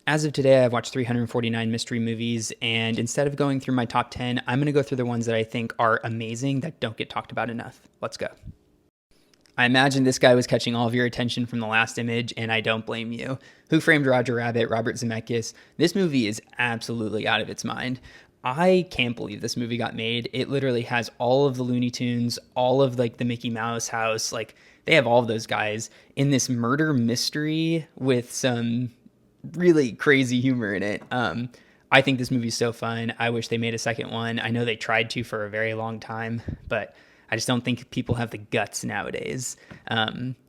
As of today, I've watched 349 mystery movies, and instead of going through my top 10, I'm going to go through the ones that I think are amazing that don't get talked about enough. Let's go. I imagine this guy was catching all of your attention from the last image, and I don't blame you. Who Framed Roger Rabbit, Robert Zemeckis. This movie is absolutely out of its mind. I can't believe this movie got made. It literally has all of the Looney Tunes, all of like the Mickey Mouse house, like they have all of those guys in this murder mystery with some really crazy humor in it. I think this movie's so fun. I wish they made a second one. I know they tried to for a very long time, but I just don't think people have the guts nowadays.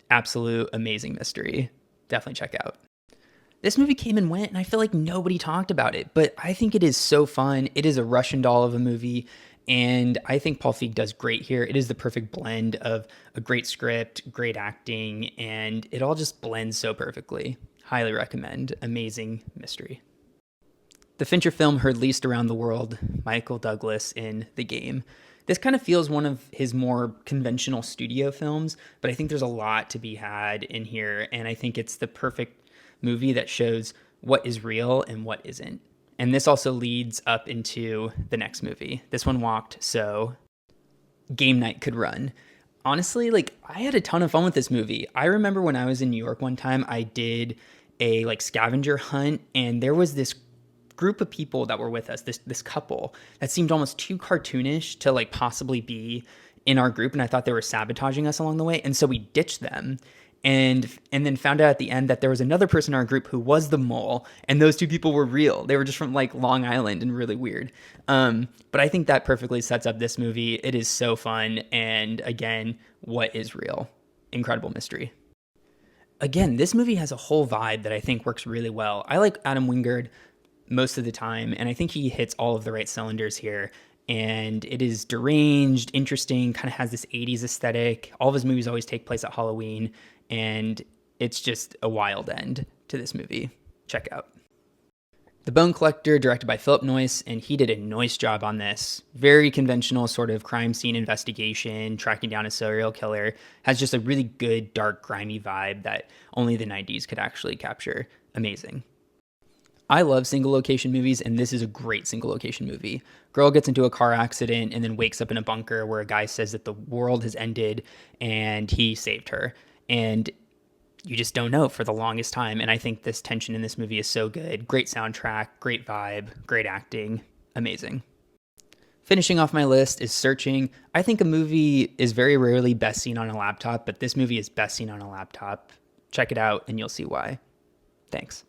Absolute amazing mystery. Definitely check out. This movie came and went, and I feel like nobody talked about it, but I think it is so fun. It is a Russian doll of a movie, and I think Paul Feig does great here. It is the perfect blend of a great script, great acting, and it all just blends so perfectly. Highly recommend. Amazing mystery. The Fincher film heard least around the world, Michael Douglas in The Game. This kind of feels one of his more conventional studio films, but I think there's a lot to be had in here, and I think it's the perfect movie that shows what is real and what isn't. And this also leads up into the next movie. This one walked so game night could run. Honestly, like I had a ton of fun with this movie. I remember when I was in New York one time, I did a like scavenger hunt, and there was this group of people that were with us, this couple that seemed almost too cartoonish to like possibly be in our group, and I thought they were sabotaging us along the way, and so we ditched them. And then found out at the end that there was another person in our group who was the mole, and those two people were real. They were just from like Long Island and really weird. But I think that perfectly sets up this movie. It is so fun, and again, what is real? Incredible mystery. Again, this movie has a whole vibe that I think works really well. I like Adam Wingard most of the time, and I think he hits all of the right cylinders here. And it is deranged, interesting, kind of has this 80s aesthetic. All of his movies always take place at Halloween, and it's just a wild end to this movie. Check out. The Bone Collector, directed by Philip Noyce, and he did a nice job on this. Very conventional sort of crime scene investigation, tracking down a serial killer. Has just a really good, dark, grimy vibe that only the 90s could actually capture. Amazing. I love single location movies, and this is a great single location movie. Girl gets into a car accident and then wakes up in a bunker where a guy says that the world has ended and he saved her. And you just don't know for the longest time. And I think this tension in this movie is so good. Great soundtrack, great vibe, great acting. Amazing. Finishing off my list is Searching. I think a movie is very rarely best seen on a laptop, but this movie is best seen on a laptop. Check it out and you'll see why. Thanks.